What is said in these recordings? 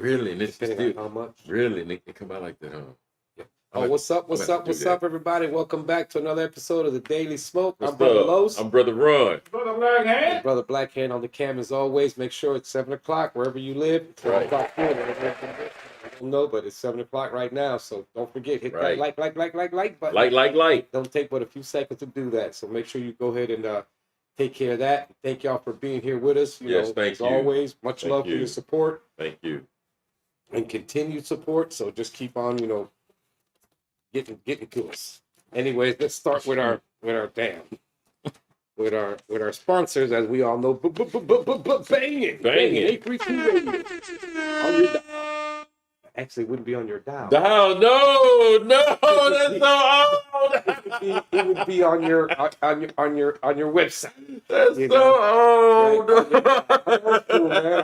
Really? And it's depending still on how much. really, and it come out like that, huh? Yeah. I'm Oh, gonna what's up? I'm What's gonna have up? to do What's up, that. everybody? Welcome back to another episode of the Daily Smoke. I'm What's Brother up? Los. I'm Brother Ron. Brother Black And Hand. Brother Blackhand on the cam as always. Make sure it's 7 o'clock wherever you live. 7 Right. o'clock here. I don't know, but it's 7 o'clock right now. So don't forget, hit that Right. like button. Like. Don't take but a few seconds to do that. So make sure you go ahead and take care of that. Thank y'all for being here with us. Yes, thank as you. always, much Thank love for you. your support Thank you. and continued support. So just keep on, getting to us. Anyways, let's start with our with our sponsors, as we all know. Banging 832 Radio. On your dial. Actually, it wouldn't be on your dial. No, that's so old. It would be on your website. That's You so old.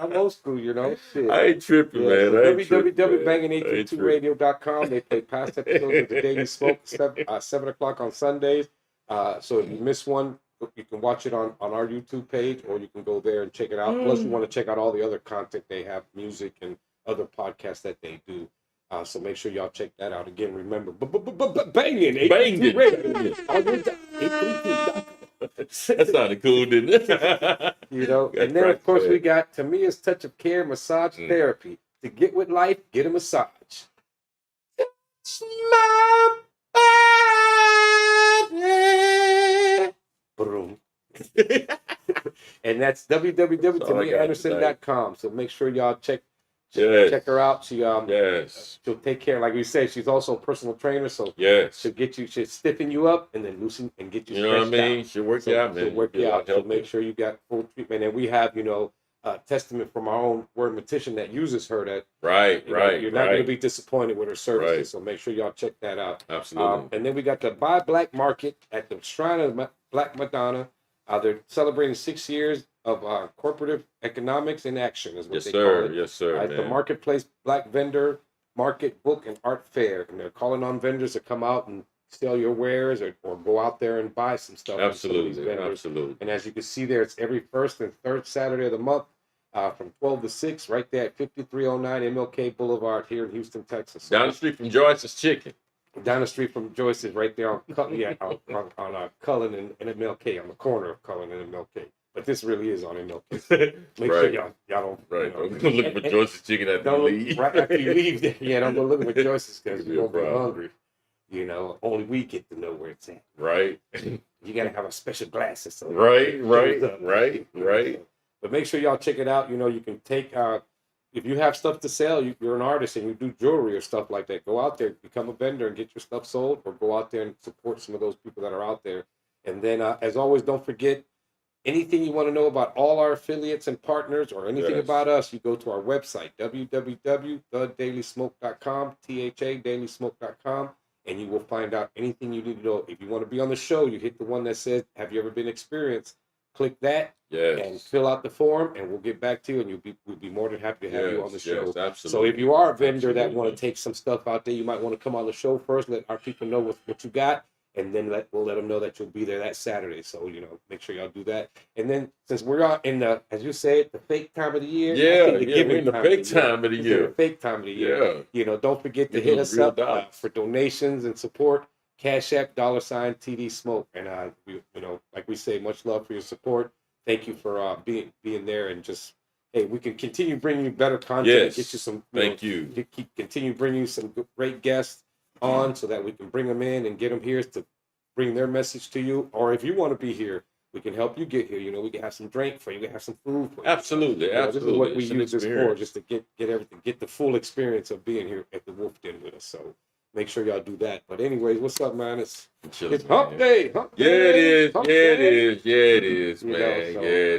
I'm old school, Shit. I ain't tripping, man. So I ain't tripping, man. www.banging832radio.com. They play past episodes of the Daily Smoke 7 o'clock on Sundays. So if you miss one, you can watch it on our YouTube page, or you can go there and check it out. Plus, you want to check out all the other content they have, music and other podcasts that they do. So make sure y'all check that out. Again, remember, banging 832 Radio. That sounded cool, didn't it? And then of course we got Tamia's Touch of Care Massage Therapy. To get with life, get a massage. Boom. And that's www.tamiaanderson.com. So make sure y'all check her out. She'll take care. Like we said, she's also a personal trainer, so she'll stiffen you up and then loosen and get you. You know what I mean? She'll work you out, man. She'll work you out. So make sure you got full treatment. And we have, testament from our own wordmatician that uses her. That you're not going to be disappointed with her services. Right. So make sure y'all check that out. Absolutely. And then we got the Buy Black Market at the Shrine of Black Madonna. They're celebrating 6 years of corporative economics in action, is what they call it. Yes, sir. The Marketplace Black Vendor Market Book and Art Fair. And they're calling on vendors to come out and sell your wares or go out there and buy some stuff. Absolutely. And as you can see there, it's every first and third Saturday of the month from 12 to 6, right there at 5309 MLK Boulevard here in Houston, Texas. Down the street from Joyce's Chicken. Down the street from Joyce's, right there on Cullen and MLK, on the corner of Cullen and MLK. But this really is on MLK. Make sure y'all don't. Right. Don't go looking for Joyce's Chicken after you leave. Right after you leave there. Yeah, don't go looking for Joyce's because you're going to be hungry. Only we get to know where it's at. Right. You got to have a special glasses. So Right. But make sure y'all check it out. You can take, if you have stuff to sell, you're an artist and you do jewelry or stuff like that, go out there, become a vendor and get your stuff sold, or go out there and support some of those people that are out there. And then, as always, don't forget, anything you want to know about all our affiliates and partners or anything about us, you go to our website, www.thedailysmoke.com, dailysmoke.com, and you will find out anything you need to know. If you want to be on the show, you hit the one that says, have you ever been experienced? Click that and fill out the form, and we'll get back to you, and we'll be more than happy to have you on the show. Absolutely. So if you are a vendor that want to take some stuff out there, you might want to come on the show first, let our people know what you got, and then we'll let them know that you'll be there that Saturday. So, make sure y'all do that. And then, since we're out in the, as you say it, the fake time of the year. We're in the fake time of the year. Fake time of the year. Don't forget to hit us up for donations and support. Cash App, $TD Smoke. And, like we say, much love for your support. Thank you for being there, and just, hey, we can continue bringing you better content. Get you some. Continue bringing you some great guests on, so that we can bring them in and get them here to bring their message to you. Or if you want to be here, we can help you get here. We can have some drink for you. We can have some food for you. Absolutely. This is what we use this for, just to get everything, get the full experience of being here at the Wolf Den with us. So make sure y'all do that. But anyways, what's up, man? It's hump day. It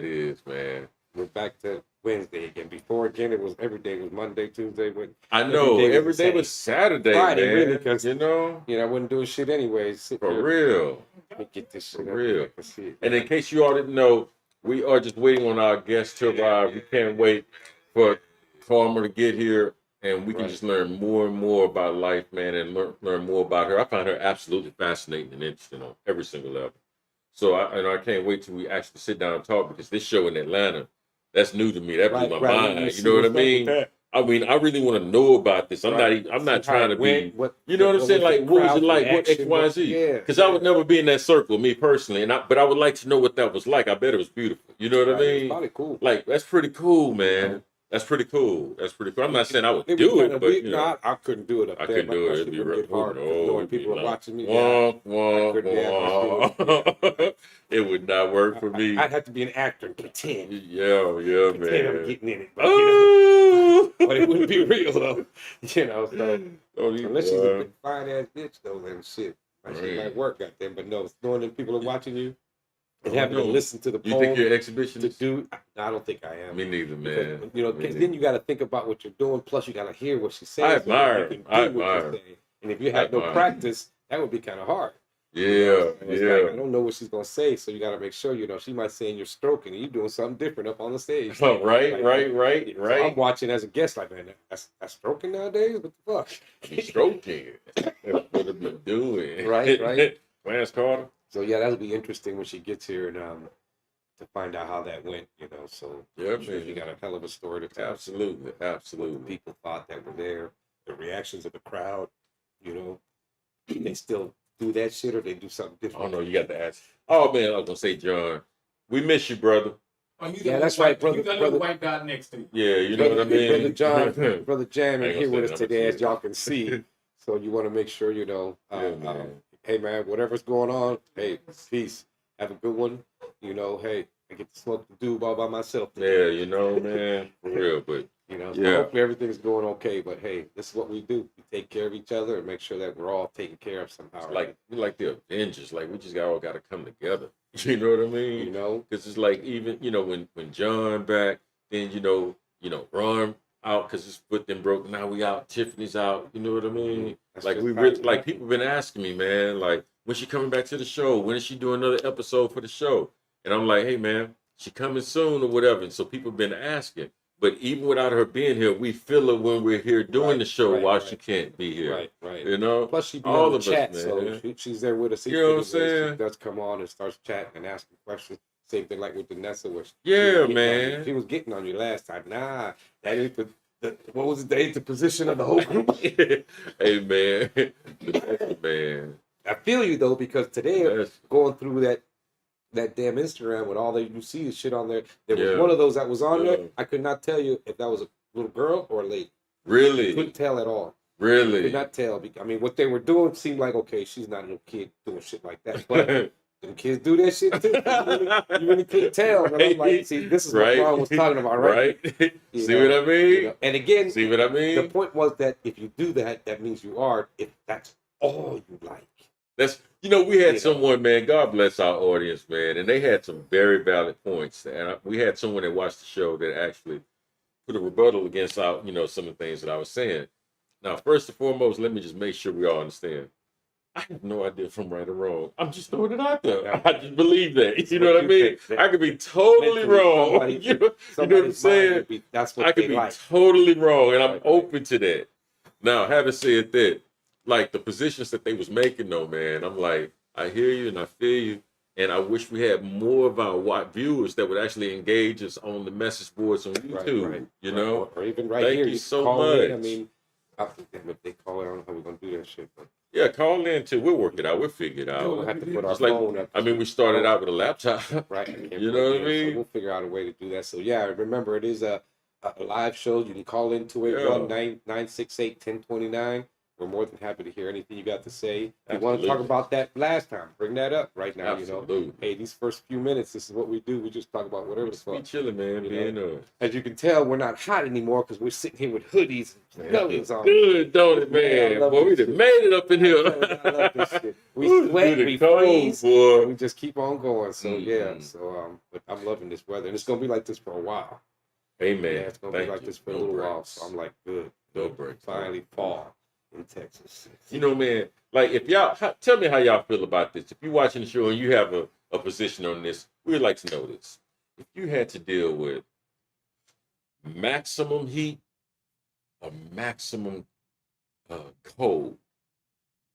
is, man. We're back to Wednesday again. Before, again, it was every day. It was Monday, Tuesday. I know. Every day was Saturday, Friday, man. really, because, I wouldn't do shit anyways. For real. Let me get this shit For real. See it, and in case you all didn't know, we are just waiting on our guest to arrive. We can't wait for Karmel to get here, and we can just learn more and more about life, man, and learn more about her. I find her absolutely fascinating and interesting on every single level. So I can't wait till we actually sit down and talk, because this show in Atlanta, that's new to me. That blew my mind. You know what I mean? I mean, I really want to know about this. I'm not trying to be, you know what I'm saying? Like, what was it like? What X, Y, and Z? Yeah. Because I would never be in that circle, me personally. But I would like to know what that was like. I bet it was beautiful. You know what I mean? It's probably cool. Like, that's pretty cool, man. That's pretty cool. That's pretty cool. I'm not saying I would do it, but you know, I couldn't do it up there. I couldn't do it. It'd be rough. hard. Knowing people are watching me. Womp, womp. It would not work for me. I'd have to be an actor and pretend. Yeah, pretend man. I'm getting in it, but, you know, but it wouldn't be real though. You know, so unless she's a big fine ass bitch though, then shit. She might work out there, but no, knowing that people are watching you. And having to listen to the poem. You think you're exhibitionist? I don't think I am. Me neither, man. Because, you know, because then you got to think about what you're doing. Plus, you got to hear what she says. I admire. And if you had no practice, that would be kind of hard. Yeah, Like, I don't know what she's gonna say, so you got to make sure. You know, she might say you're stroking, and you're doing something different up on the stage. Oh, right. So I'm watching as a guest, like, man, that's stroking nowadays. What the fuck? He's stroking. That's what I've been doing. Right. Clarence Carter. So yeah, that'll be interesting when she gets here and to find out how that went, you know. So yeah, I'm sure she got a hell of a story to tell. Absolutely. What the people thought that were there, the reactions of the crowd, you know. They still do that shit or they do something different. Oh no, you got to ask. Oh man, I was gonna say, John, we miss you, brother. Oh, yeah, that's right, brother. Brother white guy next to you. Yeah, you know what I mean. Brother John, Brother Jam, is here with us today, as y'all can see. So you want to make sure you know. Hey man, whatever's going on, hey, peace. Have a good one. You know, hey, I get to smoke the doob all by myself today. Yeah, you know, man, for real. But you know, so hopefully everything's going okay. But hey, this is what we do. We take care of each other and make sure that we're all taken care of somehow. It's like we're like the Avengers. Like we just all got to come together. You know what I mean? You know, because it's like even when John back, then you know Ron out because his foot then broke. Now we out. Tiffany's out. You know what I mean? That's like we really, like people been asking me, man, like when she coming back to the show? When is she doing another episode for the show? And I'm like, hey man, she coming soon or whatever. And so people been asking. But even without her being here, we feel her when we're here doing the show while she can't be here. Right. You know? Plus she be all on the of chat, us, so she's there with us. You know what I'm saying? She does come on and starts chatting and asking questions. Same thing like with Vanessa, which man. She was getting on you last time. Nah, that ain't what was it? That ain't the position of the whole group. Hey man, man. I feel you though, because today going through that damn Instagram with all that you see is shit on there. There was one of those that was on there. I could not tell you if that was a little girl or a lady. Really? Couldn't tell at all. Really? Could not tell. I mean, what they were doing seemed like, okay, she's not a little kid doing shit like that. But them kids do that shit too. You really couldn't tell. And I'm like, see, this is what Ron was talking about, right? See what I mean? You know? And again, see what I mean? The point was that if you do that, that means you are, if that's all you like. That's, we had someone, man, God bless our audience, man, and they had some very valid points. And we had someone that watched the show that actually put a rebuttal against our, some of the things that I was saying. Now, first and foremost, let me just make sure we all understand. I have no idea if I'm right or wrong. I'm just throwing it out there. I just believe that. You know what I mean? I could be totally wrong. You know what I'm saying? I could be totally wrong, and I'm open to that. Now, having said that, like the positions that they was making, though, man, I'm like, I hear you and I feel you, and I wish we had more of our viewers that would actually engage us on the message boards on YouTube. You know, or even right Thank here. You so much. In. I mean, if they call it, I don't know how we're gonna do that shit, but. Yeah, call in too. We'll work it out. We'll figure it out. We'll have to put our phone up. I mean, we started out with a laptop. Right. You know what I mean? So we'll figure out a way to do that. So, yeah, remember, it is a live show. You can call in 281-968-1029. We're more than happy to hear anything you got to say. If you want to talk about that last time, bring that up right now. Absolutely. Hey, these first few minutes, this is what we do. We just talk about whatever the fuck. We chilling, man. As you can tell, we're not hot anymore because we're sitting here with hoodies and clothes on. Good, don't it, man? Boy, we done made it up in here. I love this shit. We sweat, we freeze, boy. We just keep on going. So, but I'm loving this weather. And it's going to be like this for a while. Amen. Yeah, it's going to be like this for a little while. So I'm like, good. No breaks. Finally fall in Texas. Man, like if y'all tell me how y'all feel about this. If you're watching the show and you have a position on this, we'd like to know this. If you had to deal with maximum heat or maximum cold,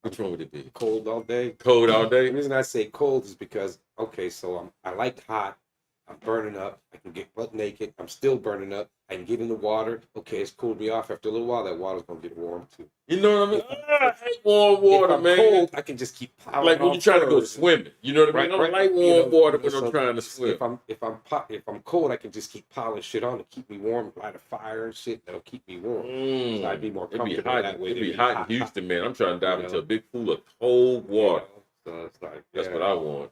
which one would it be? Cold all day. Cold all day. The reason I say cold is because, okay, so I like hot, I'm burning up. I can get butt naked. I'm still burning up. I can get in the water. Okay, it's cooled me off. After a little while, that water's gonna get warm too. You know what I mean? I hate warm water, if I'm man. cold, I can just keep piling like when you're trying to go swimming. You know what I mean? I don't like warm water when I'm trying to swim. If I'm cold, I can just keep piling shit on to keep me warm. Light a fire and shit that'll keep me warm. So I'd be more comfortable that way. It'd be hot in Houston, man. I'm trying to dive into a big pool of cold water. So it's like that's what I want.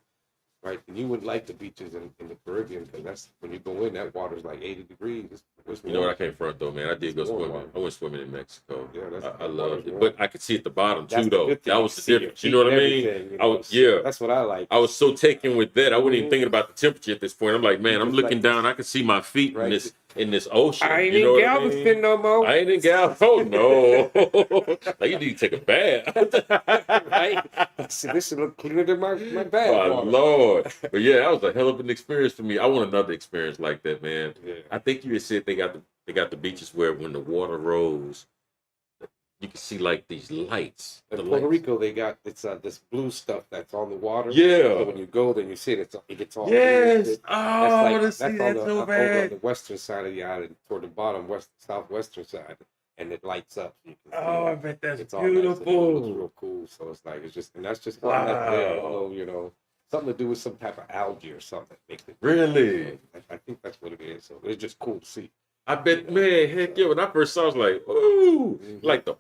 Right, and you wouldn't like the beaches in the Caribbean because that's when you go in, that water's like 80 degrees. You know what I came from though, man? I did go swimming. I went swimming in Mexico. Yeah, I loved it, but I could see at the bottom too, that's though. That was the difference. You know what I mean? That's what I like. I was so taken with that. I wasn't even thinking about the temperature at this point. I'm like, man, I'm looking down. I can see my feet in this ocean. I ain't in Galveston no more. I ain't in Galveston. Oh no! Like you need to take a bath. Right? This should look cleaner than my bath. Oh Lord! But yeah, that was a hell of an experience for me. I want another experience like that, man. Yeah. I think you had said they got the beaches where when the water rose, you can see like these lights. In Puerto Rico, they got this blue stuff that's on the water. Yeah. So when you go, then you see it. It gets all yes. Blue. Oh, that's so bad. Over on the western side of the island, toward the bottom southwestern side, and it lights up. So I bet that's it's beautiful. All nice. It's real cool. So it's like that's just wow. Something to do with some type of algae or something. Makes it really. I think that's what it is. So it's just cool to see. I bet, man, heck yeah. When I first saw it, I was like, ooh, like the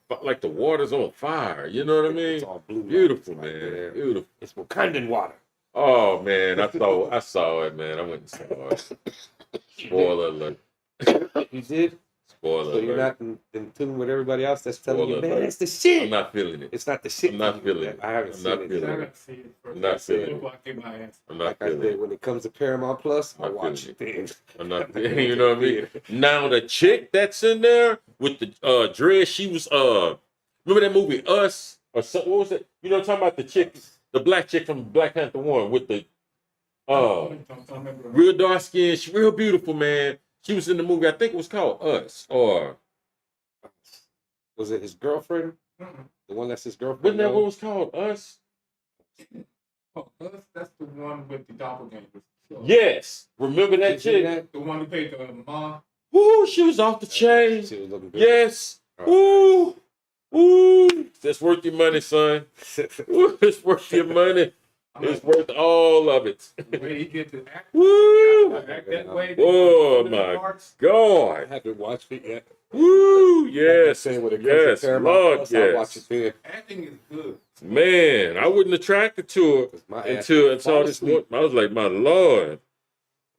water's on fire. You know what I mean? It's all blue. Beautiful, man. Beautiful. It's Wakandan water. Oh man, I saw it, man. I went and saw it. Spoiler alert. You did? Spoiler so alert. You're not in tune with everybody else that's telling you, man, it's the shit. I'm not feeling it. It's not the shit. I'm not feeling it. I haven't seen it. I'm not feeling it. I'm not feeling it. When it comes to Paramount Plus, I watch it. I'm not feeling it. You know what I mean? Now the chick that's in there with the dress, she was remember that movie Us or something? What was it? You know, talking about the chick, the black chick from Black Panther 1 with the real dark skin, she real beautiful, man. She was in the movie, I think it was called Us, or was it his girlfriend? Mm-mm. The one that's his girlfriend? Wasn't that what it was called? Us? Oh, Us, that's the one with the doppelgangers. Yes. Remember that chick? The one who paid the mom? Woo, she was off the chain. She was looking good. Yes. Ooh. Ooh. That's worth your money, son. Ooh, it's worth your money. It's worth all of it. The way he get to act, Woo! act that way. Oh my God! I haven't watched it yet. Woo! Yes, yes, Lord, yes. I'll watch it then. Acting is good. Man, I wasn't attracted to her until this morning. I was like, my Lord.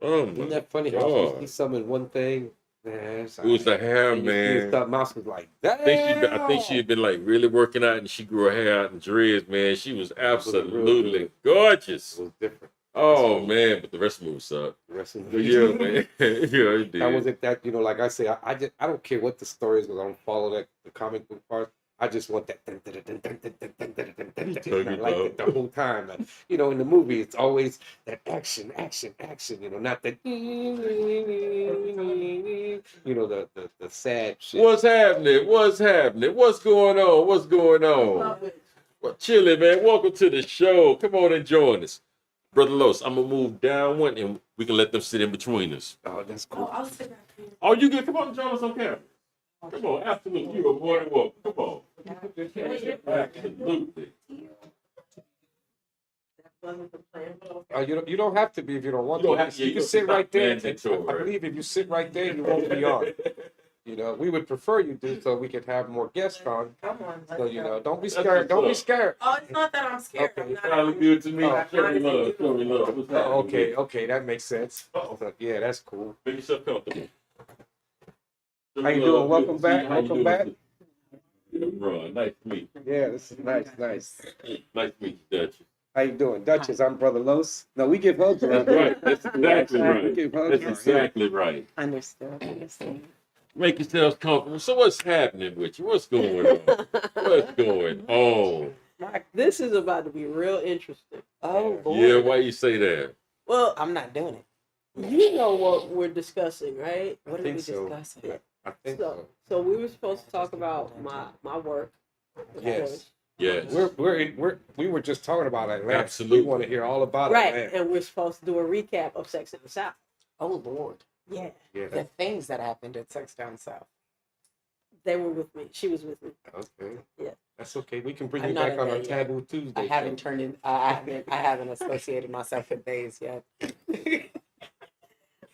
Oh my Isn't that funny how God. she summoned one thing? Man, it was the hair, man. Mouse was like, damn. I think she had been like really working out, and she grew her hair out in dreads, man. She was absolutely gorgeous. It was different. Oh man, but the rest of the movie sucked. The rest of the yeah, man. Yeah, it did. That wasn't that, like I say, I don't care what the story is because I don't follow the comic book part. I just want that. I like it the whole time. In the movie, it's always that action. Not that. The sad shit. What's happening? What's going on? Well, chilling, man. Welcome to the show. Come on and join us. Brother Los, I'm going to move down one and we can let them sit in between us. Oh, that's cool. I'll sit back here. Oh, you good? Come on and join us on camera. Come on, absolutely. You are more than welcome. Come on. Absolutely. You don't have to be if you don't want to. You can sit right there. I believe if you sit right there, you won't be on. We would prefer you do so we could have more guests on. Come on. So, don't be scared. Don't be scared. Oh, it's not that I'm scared. Okay. Sounds good to me. Show me love. What's happening? Okay, that makes sense. Uh-oh. So, yeah, that's cool. Make yourself comfortable. How you doing? Welcome back. Yeah, Ron, nice to meet you. Yeah, this is nice. Nice to meet you, Dutch. How you doing? Duchess, I'm Brother Los. No, we give hugs around That's here. right. That's exactly We right. give hugs That's around here. exactly right. Understood. Make yourselves comfortable. So what's happening with you? What's going on? What's going on? This is about to be real interesting. Oh, boy. Yeah, why you say that? Well, I'm not doing it. you know what we're discussing, right? What are think we so. discussing? I think So, so. so we were supposed to talk about my work. of Yes. course. Yes. We were just talking about Atlanta. Absolutely. We want to hear all about Right, Atlanta. and we're supposed to do a recap of Sex in the South. Oh Lord, Yeah, Yeah. the things that happened at Sex Down South. they were with me. She was with me. Okay. Yeah. That's okay. We can bring I'm you not back in on our that yet. Taboo Tuesday. I haven't show. turned in. I haven't associated myself with days yet.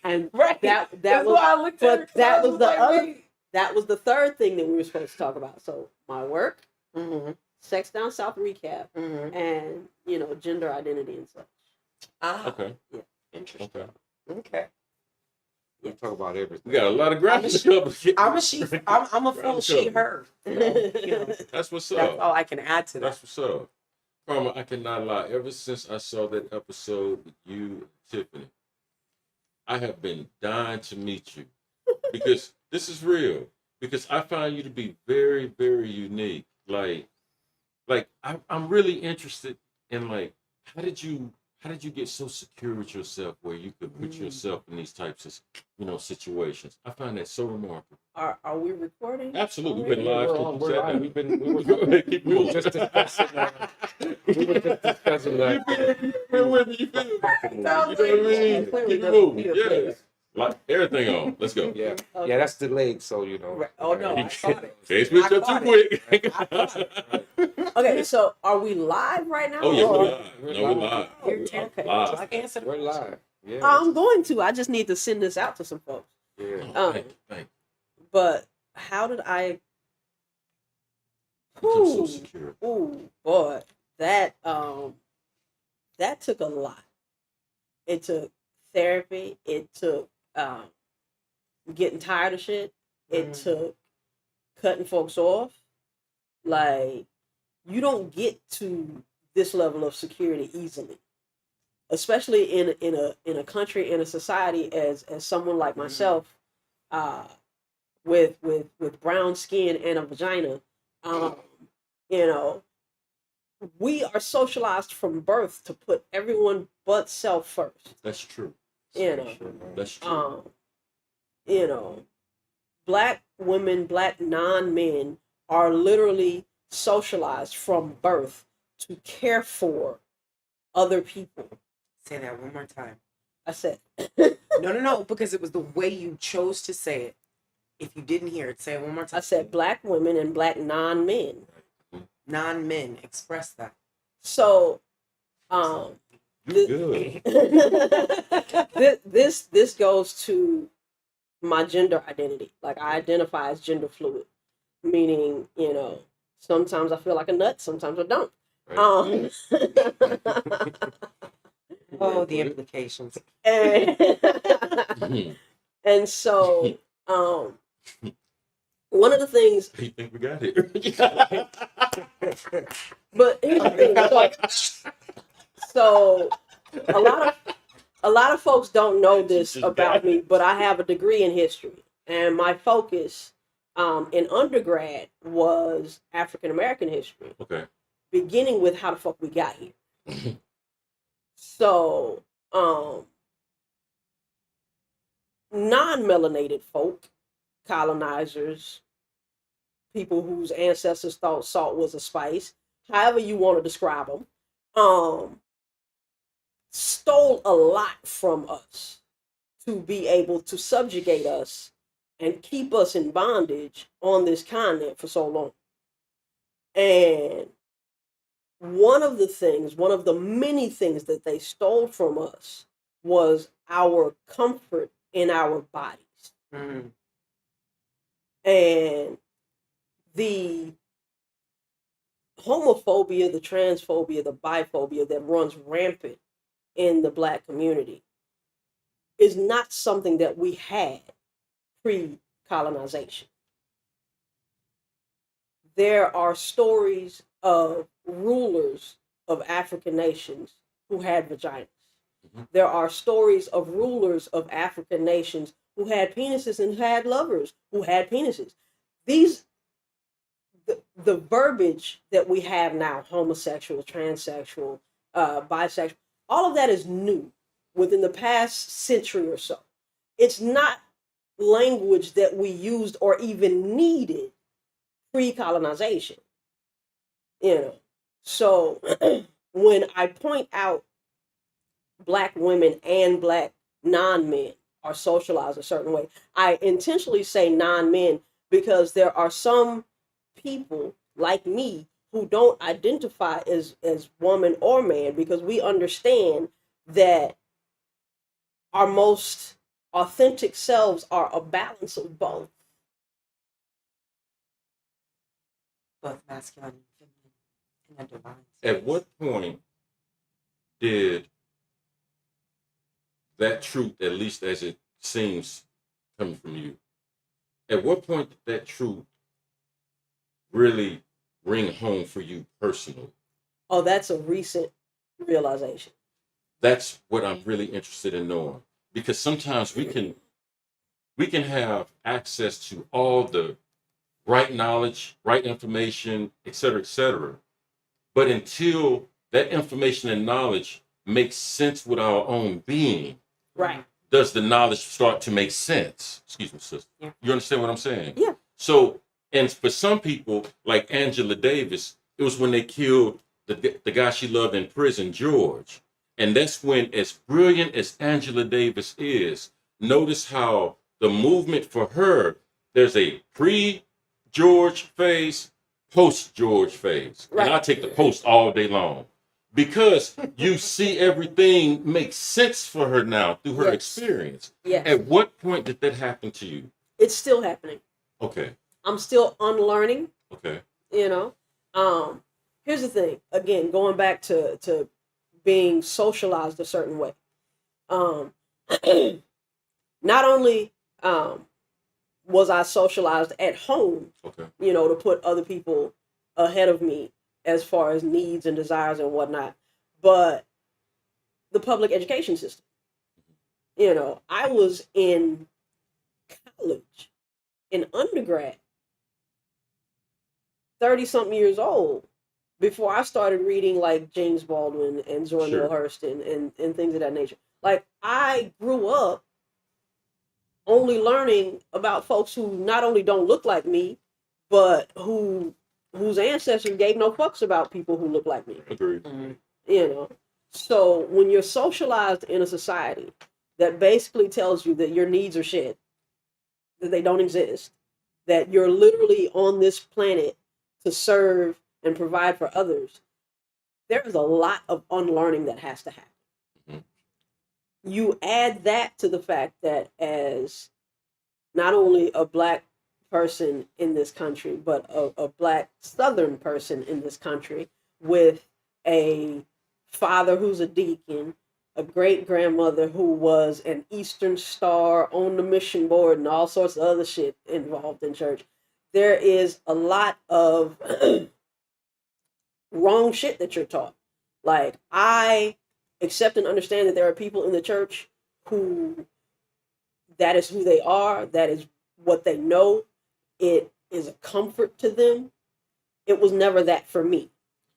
And Right. that That's was, why I looked at her, but that 'cause I was the like, other. wait. That was the third thing that we were supposed to talk about. So my work, Mm-hmm. Sex Down South recap, Mm-hmm. and gender identity and such. Ah, Okay. interesting. Okay. Okay. We talk about everything. We got a lot of ground to cover. I'm a she. I'm a full she her. That's what's That's up. all I can add to that. That's what's up. Karma, I cannot lie. Ever since I saw that episode with you and Tiffany, I have been dying to meet you because this is real. Because I find you to be very, very unique. I'm really interested in how did you get so secure with yourself where you could put yourself in these types of situations? I find that so remarkable. Are we recording? Absolutely, we've been already? live. We're since on. you We're said on. that. We were just discussing. We were just discussing that. You feel me? You know what I mean? Clearly Keep it doesn't moving. feel Yes. clear. Like everything on. Let's go. Yeah, Okay. yeah, that's delayed, so you know. Right. Oh no, I caught it. Can't switch I up too caught quick. I caught it. Okay, so are we live right now? Oh yeah, Oh, we're yeah. live. We're No, we're live. live. Oh, You're okay. terrible. Live. Just answer the We're question. live. Yeah. I'm going to. I just need to send this out to some folks. Yeah. Oh, thank you. But how did I? Become so Ooh, secure. ooh, boy, that took a lot. It took therapy. It took getting tired of shit. It took cutting folks off. Like, you don't get to this level of security easily, especially in a country, in a society, as someone like myself, with brown skin and a vagina. You know, we are socialized from birth to put everyone but self first. That's true. You know, That's true. you know, black women, black non-men are literally socialized from birth to care for other people. Say that one more time. I said, No, because it was the way you chose to say it. If you didn't hear it, say it one more time. I said black women and black non-men. Non-men, express that. So, You good. this goes to my gender identity. Like, I identify as gender fluid, meaning, sometimes I feel like a nut, sometimes I don't. Right. Oh, the implications. And so, one of the things, You think we got it? but here's the thing. So a lot of folks don't know this about me, but I have a degree in history, and my focus in undergrad was African American history, Okay. beginning with how the fuck we got here. So, non-melanated folk, colonizers, people whose ancestors thought salt was a spice, however you want to describe them, stole a lot from us to be able to subjugate us and keep us in bondage on this continent for so long. And one of the many things that they stole from us was our comfort in our bodies. Mm. And the homophobia, the transphobia, the biphobia that runs rampant in the black community is not something that we had pre-colonization. There are stories of rulers of African nations who had vaginas. Mhm. There are stories of rulers of African nations who had penises and had lovers who had penises. The verbiage that we have now, homosexual, transsexual, bisexual, all of that is new within the past century or so. It's not language that we used or even needed pre-colonization. So when I point out black women and black non-men, are socialized a certain way. I intentionally say non-men because there are some people like me who don't identify as woman or man, because we understand that our most authentic selves are a balance of both. Both masculine and feminine in a divine At space. what point did that truth, at least as it seems coming from you, at what point did that truth really ring home for you personally? Oh, that's a recent realization. That's what I'm really interested in knowing. Because sometimes we can have access to all the right knowledge, right information, et cetera, et cetera. But until that information and knowledge makes sense with our own being, Right. does the knowledge start to make sense? Excuse me, sister. Yeah. You understand what I'm saying? Yeah. So, and for some people, like Angela Davis, it was when they killed the guy she loved in prison, George. And that's when, as brilliant as Angela Davis is, notice how the movement for her, there's a pre-George phase, post-George phase. Right. And I take the post all day long. Because you see everything makes sense for her now through her Yes. experience. Yes. At what point did that happen to you? It's still happening. Okay. I'm still unlearning, Okay. you know. Here's the thing. Again, going back to being socialized a certain way. Not only was I socialized at home, Okay. you know, to put other people ahead of me as far as needs and desires and whatnot, but the public education system. You know, I was in college, in undergrad, 30 something years old, before I started reading like James Baldwin and Zora Sure. Neale Hurst and things of that nature. Like, I grew up only learning about folks who not only don't look like me, but whose ancestors gave no fucks about people who look like me. Agreed. You know, so when you're socialized in a society that basically tells you that your needs are shit, that they don't exist, that you're literally on this planet to serve and provide for others, there is a lot of unlearning that has to happen. Mhm. You add that to the fact that as not only a black person in this country, but a black Southern person in this country, with a father who's a deacon, a great grandmother who was an Eastern Star on the mission board, and all sorts of other shit involved in church. There is a lot of wrong shit that you're taught. Like, I accept and understand that there are people in the church who that is who they are, that is what they know. It is a comfort to them. It was never that for me.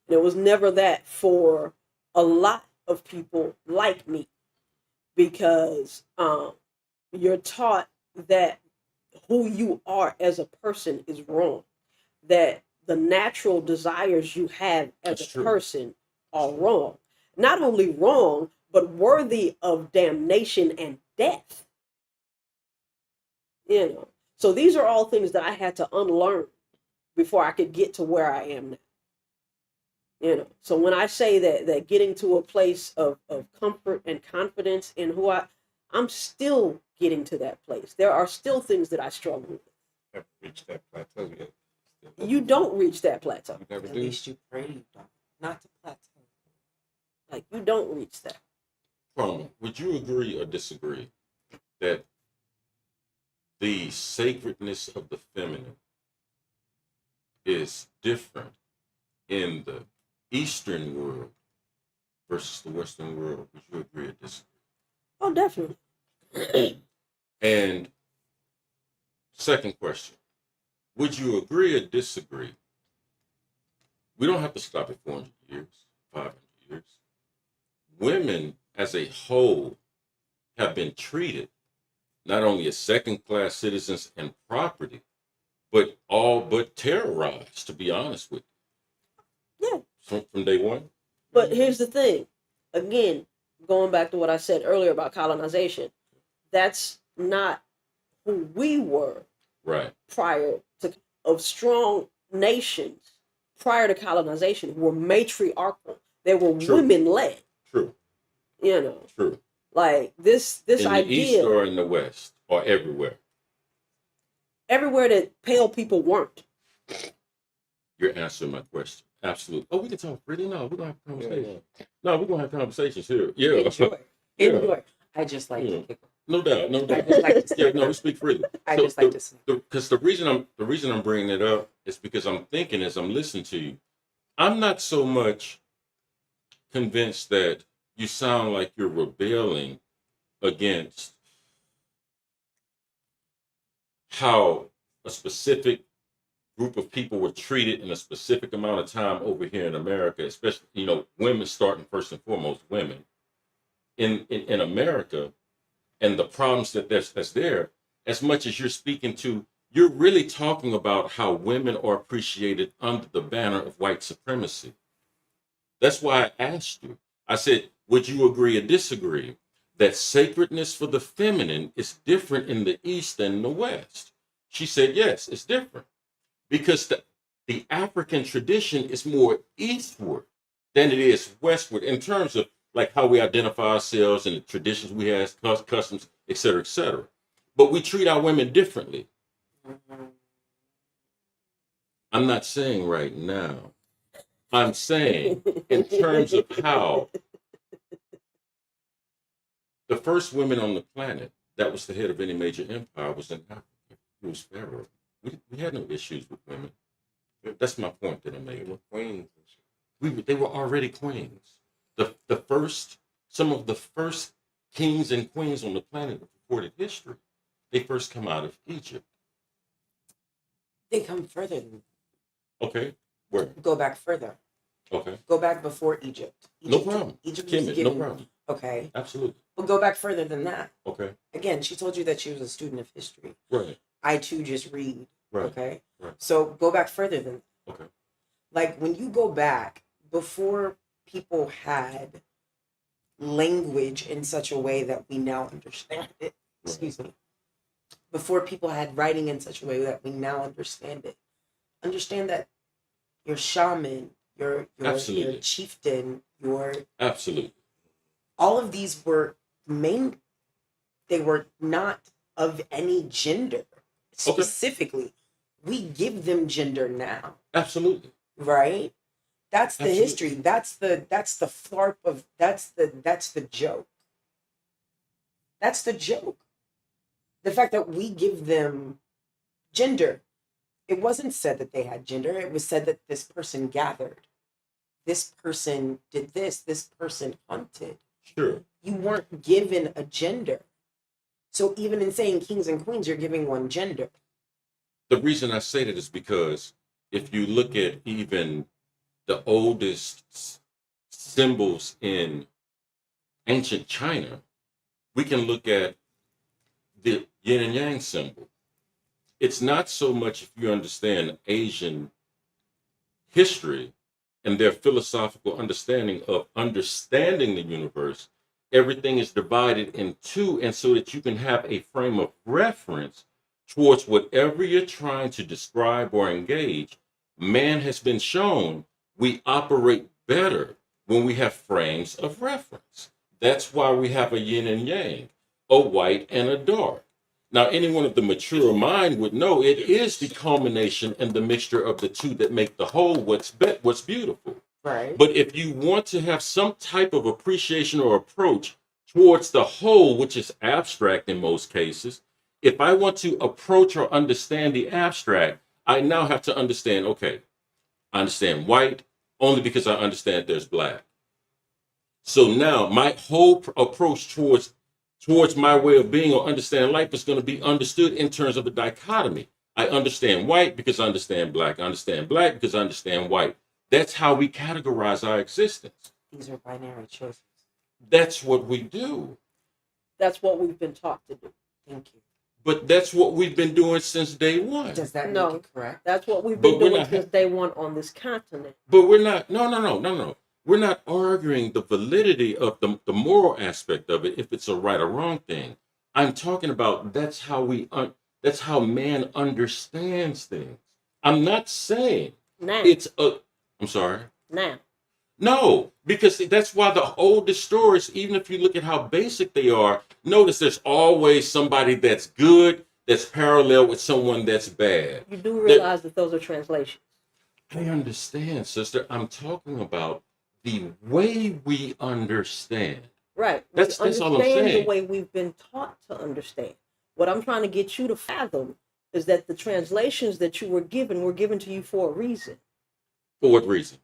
And it was never that for a lot of people like me, because you're taught that who you are as a person is wrong, that the natural desires you have as That's a true. person are wrong. Not only wrong, but worthy of damnation and death. You know, so these are all things that I had to unlearn before I could get to where I am now. You know, so when I say that getting to a place of comfort and confidence in who I'm still getting to that place. There are still things that I struggle with. Never reached that plateau yet. You don't reach that plateau. You never At do. least you pray you don't. Not to plateau. Like, you don't reach that. Karmel, would you agree or disagree that the sacredness of the feminine is different in the Eastern world versus the Western world? Would you agree or disagree? Oh, definitely. And second question, would you agree or disagree? We don't have to stop at 400 years, 500 years. Women as a whole have been treated not only as second-class citizens and property, but all but terrorized, to be honest with Yeah. you, from day one. But here's the thing. Again, going back to what I said earlier about colonization, that's not who we were Right. prior to, of strong nations prior to colonization were matriarchal. They were True. women led. True. You know, True. like this In the idea East or in the West or everywhere? everywhere that pale people weren't. You're answering my question. Absolutely. Oh, we can talk freely. No, we're gonna have conversations. Yeah. No, we're gonna have conversations here. Yeah. Enjoy. Yeah. Enjoy. I just like Yeah. to kick. No doubt. No I doubt. just like to Yeah. snap. No, we speak freely. I So just like to snap. because the reason I'm bringing it up is because I'm thinking as I'm listening to you, I'm not so much convinced that you sound like you're rebelling against how a specific group of people were treated in a specific amount of time over here in America, especially, women starting first and foremost, women in America, and the problems that's there, as much as you're speaking to, you're really talking about how women are appreciated under the banner of white supremacy. That's why I asked you. I said, would you agree or disagree that sacredness for the feminine is different in the East than the West? She said, yes, it's different. Because the African tradition is more eastward than it is westward in terms of like how we identify ourselves and the traditions we have, customs, et cetera, et cetera. But we treat our women differently. I'm not saying right now. I'm saying in terms of how the first women on the planet that was the head of any major empire was in Africa. It was Pharaoh. We had no issues with women. That's my point that I'm They making. were queens. They were already queens. Some of the first kings and queens on the planet of recorded history, they first come out of Egypt. They come further than Okay, where? go back further. Okay, Go back before Egypt. no problem. Egypt was Kimmy, given. no problem. Okay, Absolutely. but go back further than that. Okay, Again, she told you that she was a student of history. right, I too just read. right, Okay, right. so go back further than okay. like when you go back before people had language in such a way that we now understand it. Excuse me. Before people had writing in such a way that we now understand it. Understand that your shaman, your Absolutely. chieftain, your Absolutely. all of these were they were not of any gender specifically. We give them gender now, Absolutely. right? That's the Absolutely. history. That's the flarp of that's the joke. That's the joke. The fact that we give them gender. It wasn't said that they had gender. It was said that this person gathered. This person did this. This person hunted. Sure. You weren't given a gender. So even in saying kings and queens, you're giving one gender. The reason I say that is because if you look at even the oldest symbols in ancient China, we can look at the yin and yang symbol. It's not so much if you understand Asian history and their philosophical understanding of understanding the universe, everything is divided in two, and so that you can have a frame of reference towards whatever you're trying to describe or engage. Man has been shown we operate better when we have frames of reference. That's why we have a yin and yang, a white and a dark. Now, anyone of the mature mind would know it is the culmination and the mixture of the two that make the whole what's beautiful. Right. But if you want to have some type of appreciation or approach towards the whole, which is abstract in most cases, if I want to approach or understand the abstract, I now have to understand, okay, I understand white only because I understand there's black. So now my whole approach towards my way of being or understanding life is going to be understood in terms of a dichotomy. I understand white because I understand black. I understand black because I understand white. That's how we categorize our existence. These are binary choices. That's what we do. That's what we've been taught to do. Thank you. But that's what we've been doing since day one. Does that No. make it correct? That's what we've But been we're doing not since day one on this continent. But we're not, no. We're not arguing the validity of the moral aspect of it, if it's a right or wrong thing. I'm talking about that's how that's how man understands things. I'm not saying Now, it's a. I'm sorry. now, No, because that's why the oldest stories, even if you look at how basic they are, notice there's always somebody that's good that's parallel with someone that's bad. you do There, realize that those are translations. I understand, sister. I'm talking about the way we understand. Right. We That's all I'm understand the saying. way we've been taught to understand. What I'm trying to get you to fathom is that the translations that you were given to you for a reason. For what reason?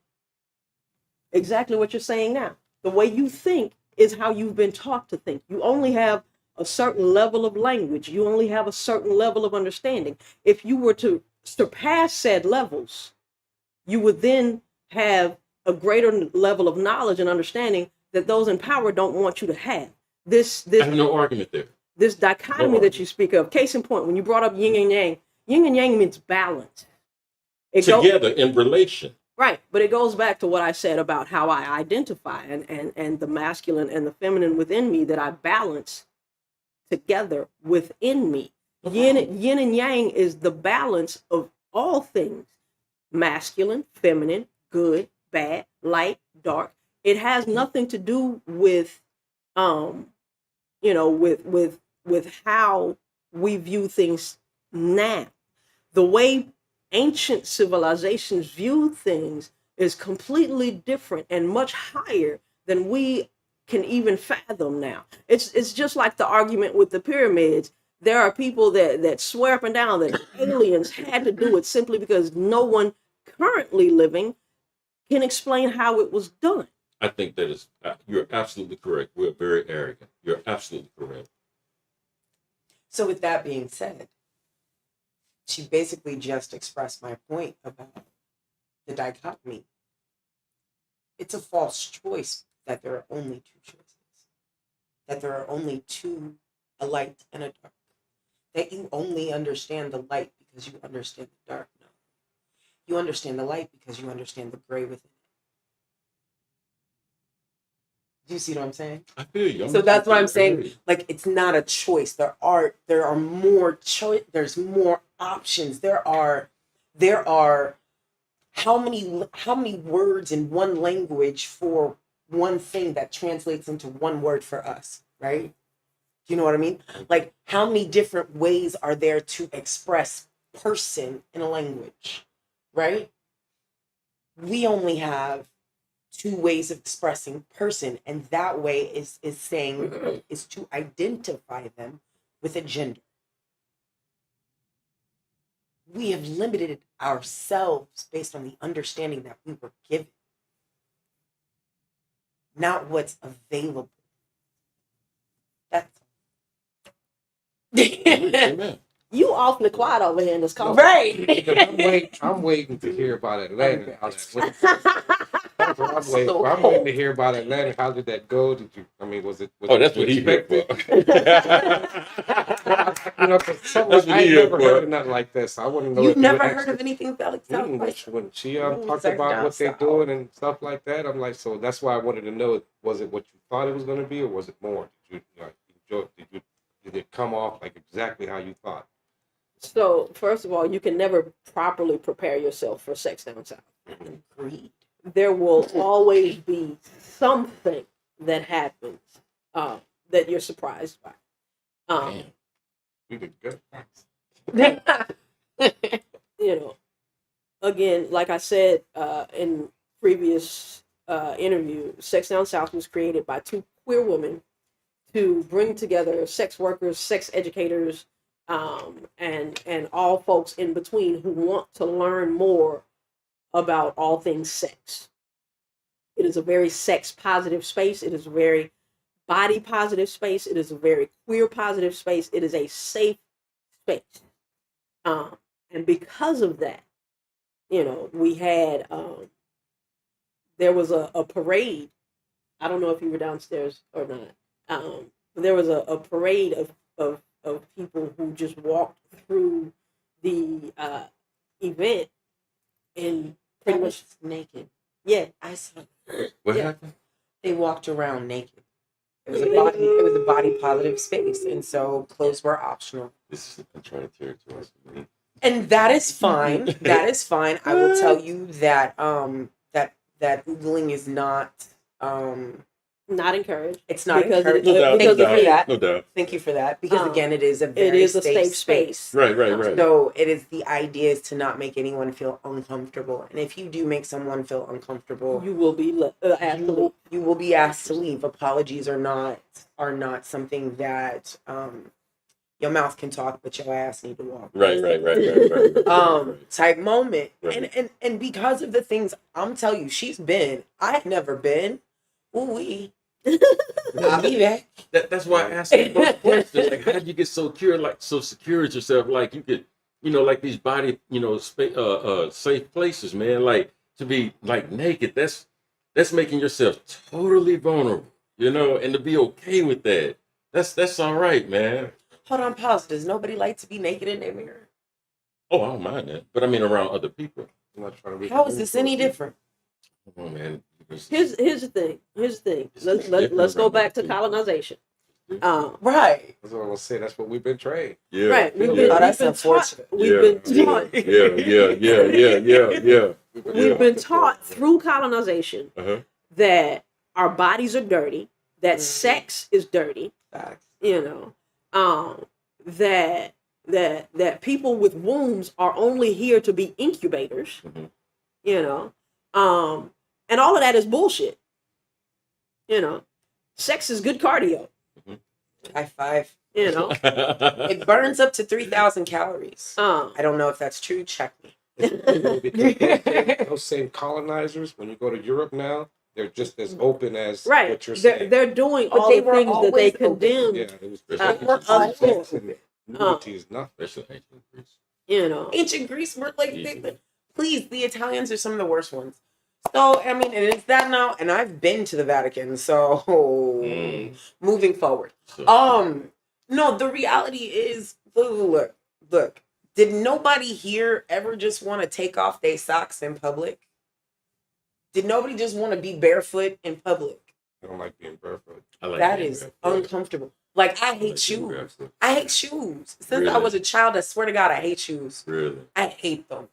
Exactly what you're saying now. The way you think is how you've been taught to think. You only have a certain level of language. You only have a certain level of understanding. If you were to surpass said levels, you would then have a greater level of knowledge and understanding that those in power don't want you to have. This I have no argument there. this dichotomy that you speak of. Case in point, when you brought up yin and yang means balance. Together in relation. Right, but it goes back to what I said about how I identify and the masculine and the feminine within me that I balance together within me. Yin and yang is the balance of all things: masculine, feminine, good, bad, light, dark. It has nothing to do with with how we view things now. The way ancient civilizations viewed things is completely different and much higher than we can even fathom now. It's just like the argument with the pyramids. There are people that swear up and down that aliens had to do it simply because no one currently living can explain how it was done. I think that is, you're absolutely correct. We're very arrogant. You're absolutely correct. So with that being said, she basically just expressed my point about the dichotomy. It's a false choice that there are only two choices, that there are only two, a light and a dark, that you only understand the light because you understand the dark. No, you understand the light because you understand the gray within it. Do you see what I'm saying? I feel you. So that's what I'm saying. Like, it's not a choice. There are more choice. There's more options. There are how many words in one language for one thing that translates into one word for us, right? Do you know what I mean? Like, how many different ways are there to express person in a language, right? We only have two ways of expressing person, and that way is to identify them with a gender. We have limited ourselves based on the understanding that we were given, not what's available. That's Amen. You awfully quiet over here in this call. right. I'm waiting to hear about Atlanta. I'm waiting to hear about Atlanta. How did that go? Did you? I mean, was it? That's what he here for. I never heard of nothing like this. I want to know. You've never heard of anything like when she talked about what they're doing and stuff like that. I'm like, so that's why I wanted to know. Was it what you thought it was going to be, or was it more? Did you enjoy? Did it come off like exactly how you thought? So, first of all, you can never properly prepare yourself for sex down south. Agreed. There will always be something that happens that you're surprised by. We did good. Again, like I said in previous interview, Sex Down South was created by two queer women to bring together sex workers, sex educators, and all folks in between who want to learn more about all things sex. It is a very sex positive space. It is a very body positive space. It is a very queer positive space. It is a safe space. And because of that, we had, there was a parade. I don't know if you were downstairs or not. There was a parade of people who just walked through the event and pretty much naked. Yeah, I saw. What happened? They walked around naked. It was a body. It was a body positive space, and so clothes were optional. This is uncharted territory for me. And that is fine. That is fine. I will tell you that that oogling is not not encouraged. it's not Because encouraged. No doubt, Thank no you for doubt, that. no doubt. Thank you for that. Because Um, again, it is a It very is a safe space. Right, right. So it is the idea is to not make anyone feel uncomfortable. And if you do make someone feel uncomfortable, You will be asked to leave. you will be asked to leave. Apologies are not something that your mouth can talk, but your ass need to walk. Right. Type moment. Right. And because of the things I'm telling you, she's been, I've never been. Ooh wee. I'll be back. That's why I asked you those questions. Like, how do you get so secure at yourself? Like you could, like these body, safe places, man. Like to be like naked. That's making yourself totally vulnerable, and to be okay with that. That's all right, man. Hold on, pause. Does nobody like to be naked in their mirror? Oh, I don't mind that, but I mean around other people. I'm not trying to How is this any different? Oh man. Here's the thing. Let's go back to colonization. Right. That's what I was saying. That's what we've been trained. Yeah. Right. We've Oh, that's been taught. unfortunate. We've been taught. Yeah. We've been taught through colonization Uh-huh. that our bodies are dirty, that sex is dirty, Facts. that people with wombs are only here to be incubators, Mhm. and all of that is bullshit. Sex is good cardio. High five. Mm-hmm. It burns up to 3,000 calories. Um, I don't know if that's true. Check me. Because those same colonizers, when you go to Europe now, they're just as open as right. what you're saying. They're doing But all they the were things that they always open. condemned. Yeah, it was We're always nudity is nothing. Especially ancient Greece. Ancient Greece were like, Easy. please, the Italians are some of the worst ones. So, I mean, and it's that now, and I've been to the Vatican, so moving forward. So, No, the reality is, look, did nobody here ever just want to take off their socks in public? Did nobody just want to be barefoot in public? I don't like being barefoot. I like That being is barefoot. uncomfortable. Like, I I hate like being shoes. barefoot. I hate shoes. Since I Really? was a child, I swear to God, I hate shoes. Really? I hate them.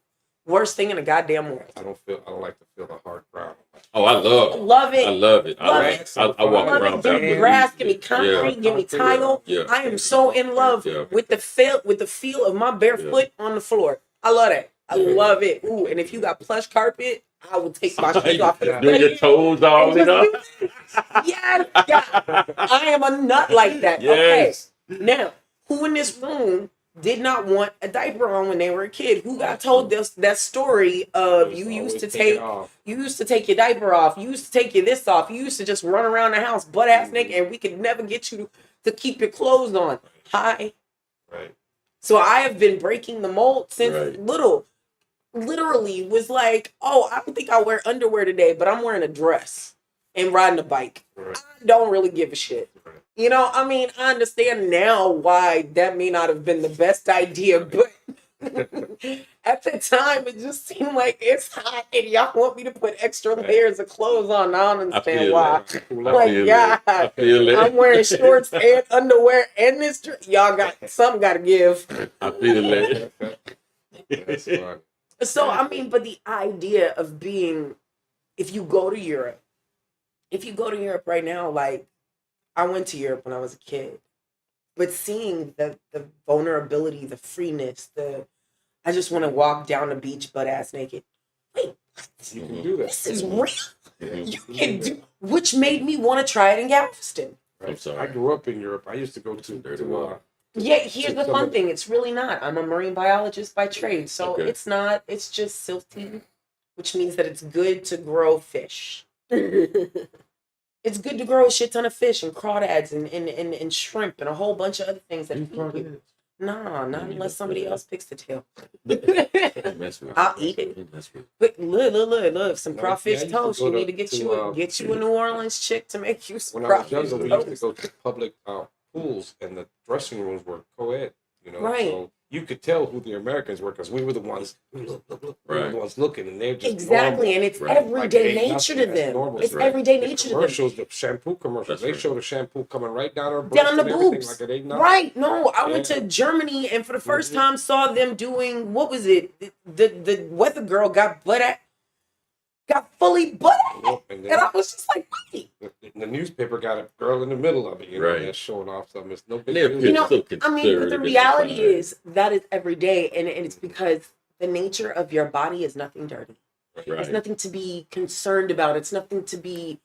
Worst thing in the goddamn world. I don't like to feel the hard ground. Oh, I love it. Love it. I love it. Love I walk Love around it. Give me barefoot. grass, give me Yeah. concrete, give me tile. Yeah. I am so in love Yeah. with the feel of my barefoot on the floor. I love that. I love it. Ooh, and if you got plush carpet, I will take my shoes off. Doing your toes all in up. Yes, God. I am a nut like that. Yes. Okay. Now, who in this room did not want a diaper on when they were a kid? Who got told that story of you used to take your diaper off, you used to take your this off, you used to just run around the house butt ass naked, and we could never get you to keep your clothes on. Hi. Right. So I have been breaking the mold since Right. little. Literally was like, oh, I don't think I'll wear underwear today, but I'm wearing a dress and riding a bike. Right. I don't really give a shit. I mean, I understand now why that may not have been the best idea, but at the time, it just seemed like it's hot and y'all want me to put extra layers of clothes on. I don't understand why. Like, God, I feel it. I'm wearing shorts and underwear and this dress. Y'all got something got to give. I feel it. That's fine. So, I mean, but the idea of being, if you go to Europe right now, like, I went to Europe when I was a kid, but seeing the vulnerability, the freeness, I just want to walk down the beach butt ass naked. Wait, You can do that. this is real. You can do, which made me want to try it in Galveston. Right? I'm sorry. I grew up in Europe. I used to go Dirty to water. Yeah, here's the fun thing. It's really not. I'm a marine biologist by trade, so Okay. it's not. It's just silty, which means that it's good to grow fish. It's good to grow a shit ton of fish and crawdads and shrimp and a whole bunch of other things that feed you. Nah, not unless somebody else picks the tail. I'll eat it. But look, some No, crawfish yeah, I used to toast. go You to- need to get you a New Orleans chick to make you some When I was crawfish younger, we used to toast. go to public pools, and the dressing rooms were co-ed. Right. So you could tell who the Americans were because we were the ones we were Right. the ones looking, and they're just Exactly, normal. and it's Right. everyday Like, it ain't nature nothing. to That's them. normal. It's That's right. everyday The nature to them. commercials, the shampoo commercials, That's they right. show the shampoo coming right down her breast Down the and everything boobs. like it ain't nothing. Right. No, I went Yeah. to Germany and for the 1st Mhm. time saw them doing what was it? The weather girl got fully butt at. Yep, and And then I was just like, wait. the newspaper got a girl in the middle of it, you know, Right. that's showing off something. It's no big And they're deal. You know, so I mean, but the conservative reality and refined. is that is every day, and it's because the nature of your body is nothing dirty. It's Right. nothing to be concerned about. It's nothing to be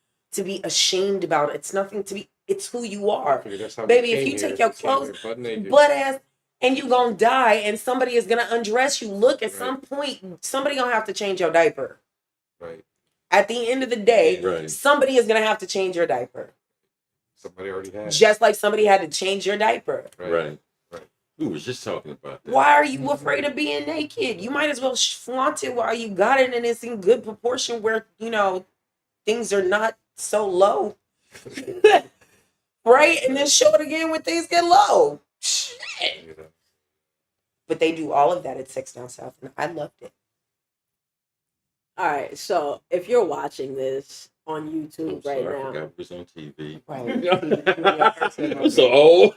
ashamed about. It's nothing to be. It's who you I are, figure that's how we baby. If came you here, take your we came here clothes, butt naked. butt ass, and you gonna die, and somebody is gonna undress you. Look, at Right. some point, somebody gonna have to change your diaper. Right. At the end of the day, Right. somebody is gonna have to change your diaper, Somebody already had. just like somebody had to change your diaper. Right. We was just talking about that. Why are you afraid of being naked? You might as well flaunt it while you got it and it's in good proportion where, things are not so low. Right? And then show it again when things get low. Shit. You know. But they do all of that at Sex Down South, and I loved it. All right, so if you're watching this on I'm YouTube sorry, right I now, forgot it was on TV. Right. I'm so old.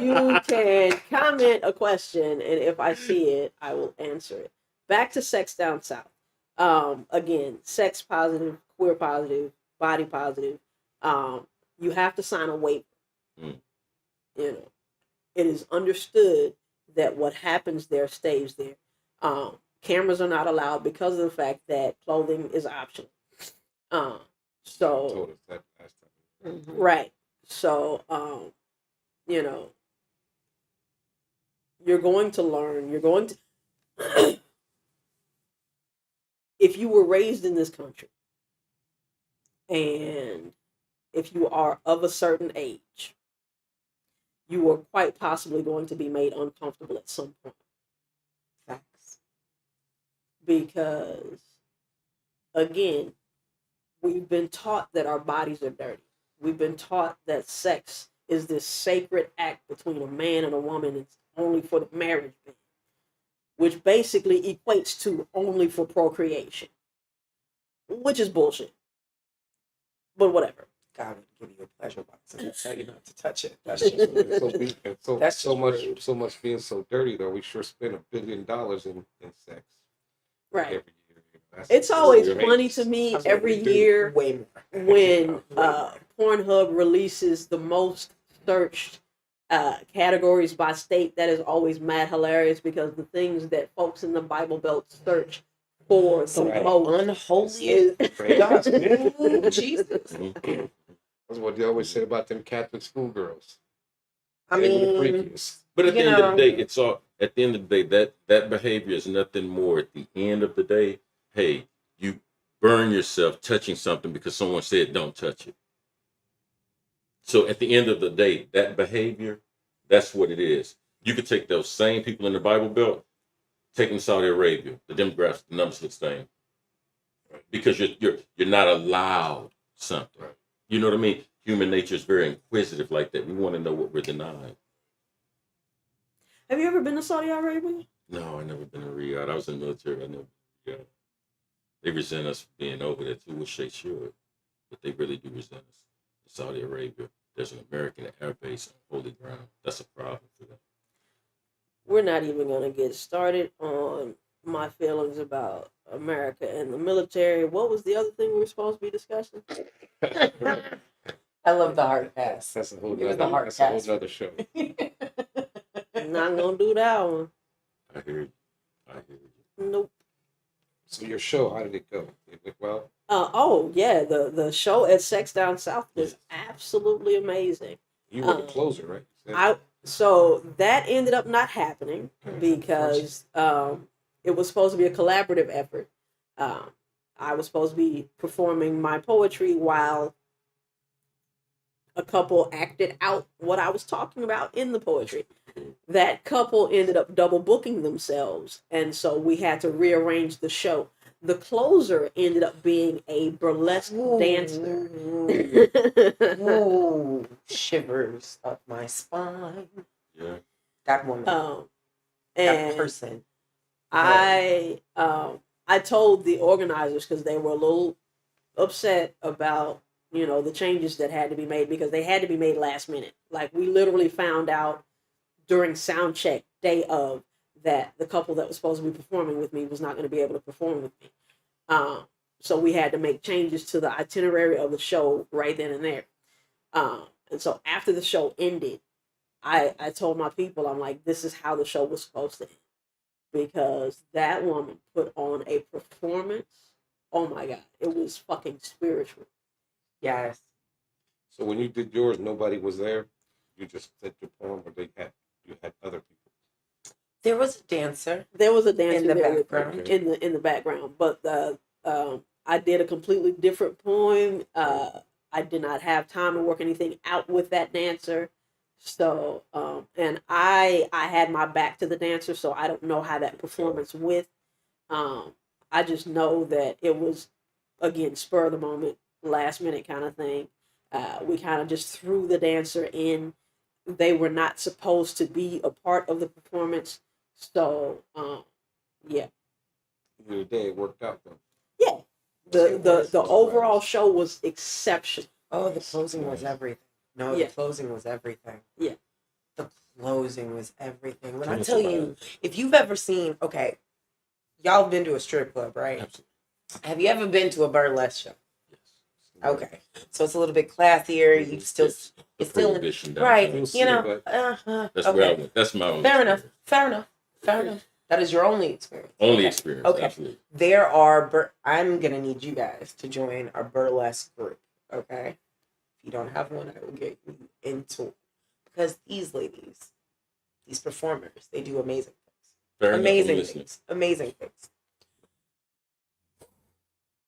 you can comment a question, and if I see it, I will answer it. Back to Sex Down South. Again, sex positive, queer positive, body positive. You have to sign a waiver. Mm. You know, it is understood that what happens there stays there. Cameras are not allowed because of the fact that clothing is optional. So Told us that last time. right. So you're going to learn. You're going to if you were raised in this country and if you are of a certain age, you are quite possibly going to be made uncomfortable at some point. Facts. Because, again, we've been taught that our bodies are dirty. We've been taught that sex is this sacred act between a man and a woman. It's only for the marriage bed, which basically equates to only for procreation, which is bullshit. But whatever. God would give you a pleasure box and tell you not to touch it. That's That's That's so just much rude. so much being so dirty though. We sure spend $1 billion in sex Right. every year. That's It's always amazing. funny to me That's what every we do. year Way more. when Pornhub releases the most searched categories by state. That is always mad hilarious because the things that folks in the Bible Belt search for the Right. most Unholy is God. Ooh, Jesus. That's what they always say about them Catholic schoolgirls. I They were the mean, freakiest. But at the You end of know. the day, it's all at the end of the day that behavior is nothing more. At the end of the day, hey, you burn yourself touching something because someone said don't touch it. So at the end of the day, that behavior, that's what it is. You could take those same people in the Bible Belt, take them to Saudi Arabia, the demographics, the numbers look the same. Because you're not allowed something. Right. You know what I mean? Human nature is very inquisitive like that. We want to know what we're denying. Have you ever been to Saudi Arabia? No, I never been to Riyadh. I was in the military. I never. Yeah, they resent us for being over there too, which they should, but they really do resent us. In Saudi Arabia, there's an American air base on holy ground. That's a problem for them. We're not even going to get started on my feelings about America and the military. What was the other thing we were supposed to be discussing? I love the hard pass. That's a whole Give us nother, the hard that's a whole pass. nother show. Not going to do that one. I hear you. I hear you. Nope. So your show, how did it go? It went well? Oh yeah, the show at Sex Down South was absolutely amazing. You were the closer, right? So that ended up not happening because it was supposed to be a collaborative effort. I was supposed to be performing my poetry while a couple acted out what I was talking about in the poetry. That couple ended up double booking themselves, and so we had to rearrange the show. The closer ended up being a burlesque dancer. Ooh, shivers up my spine. Yeah. That woman, that And person. I told the organizers because they were a little upset about the changes that had to be made because they had to be made last minute. Like we literally found out during sound check day of that the couple that was supposed to be performing with me was not going to be able to perform with me. So we had to make changes to the itinerary of the show right then and there. And so after the show ended, I told my people, I'm like, this is how the show was supposed to end. Because that woman put on a performance. Oh my God. It was fucking spiritual. Yes. So when you did yours, nobody was there? You just said your poem, or you had other people? There was a dancer. There was a dancer in the there background. in the background, but I did a completely different poem. I did not have time to work anything out with that dancer, so and I had my back to the dancer, so I don't know how that performance went. I just know that it was again spur of the moment, last minute kind of thing. We kind of just threw the dancer in. They were not supposed to be a part of the performance. So, yeah. The day it worked out though. Yeah. The overall show was exceptional. Oh, the closing was everything. No, Yeah. the closing was everything. Yeah. The closing was everything. When I Tell us tell about you, it. if you've ever seen, okay, y'all been to a strip club, right? Absolutely. Have you ever been to a burlesque show? Yes. Okay, so it's a little bit classier. You still, It's the it's still prohibition right. downtown. You know, That's where I okay. went. That's my own Fair enough. experience. Fair enough. Fair enough. That is your only experience. Only Okay. experience. Okay. Absolutely. There are. I'm gonna need you guys to join our burlesque group. Okay. If you don't have one, I will get you into it because these ladies, these performers, they do amazing things. Fair enough. I'm Amazing listening. things. Amazing things.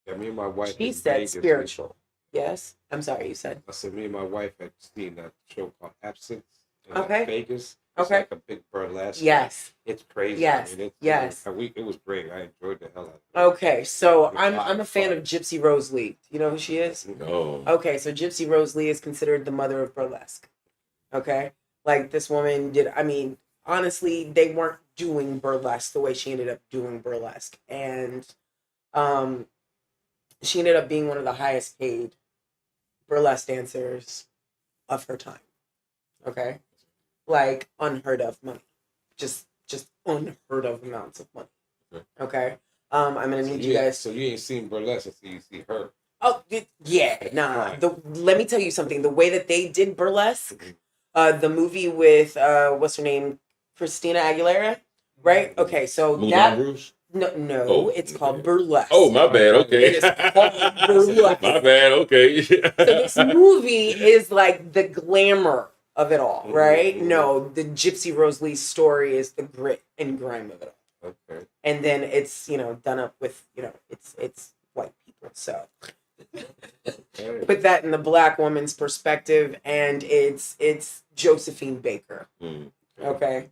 Yeah, me and my wife. She in said Vegas, spiritual. Yes. I'm sorry. You said. I said me and my wife had seen that show called Absence in Okay. Vegas. It's Okay. like a big burlesque. Yes. It's crazy. Yes. I mean, Yes. it was great. I enjoyed the hell out of it. Okay. So It was a lot I'm a of fan fun. of Gypsy Rose Lee. You know who she is? Oh. Okay, so Gypsy Rose Lee is considered the mother of burlesque. Okay? Like this woman did, I mean, honestly, they weren't doing burlesque the way she ended up doing burlesque. And she ended up being one of the highest paid burlesque dancers of her time. Okay? Like unheard of money. Just unheard of amounts of money. Okay? I'm gonna need you guys. So you ain't seen burlesque until you see her. Oh yeah, nah. Let me tell you something. The way that they did burlesque, the movie with what's her name, Christina Aguilera, right? Okay, so Moulin that Rouge? no, Oh, it's okay. called burlesque. Oh, my bad. Okay. It is called burlesque. My bad. Okay. So this movie is like the glamour of it all, right? Mhm. No, the Gypsy Rose Lee story is the grit and grime of it all, Okay. and then it's done up with it's white people, so. Put that in the black woman's perspective, and it's Josephine Baker. Mm. Okay,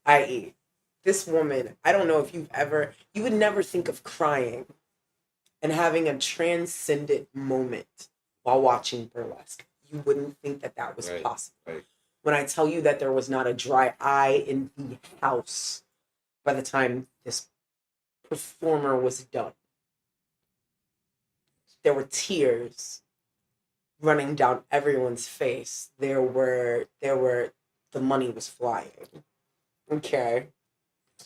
i.e., this woman. I don't know if you would never think of crying and having a transcendent moment while watching burlesque. You wouldn't think that was Right, possible. right. When I tell you that there was not a dry eye in the house by the time this performer was done. There were tears running down everyone's face. There were the money was flying. Okay.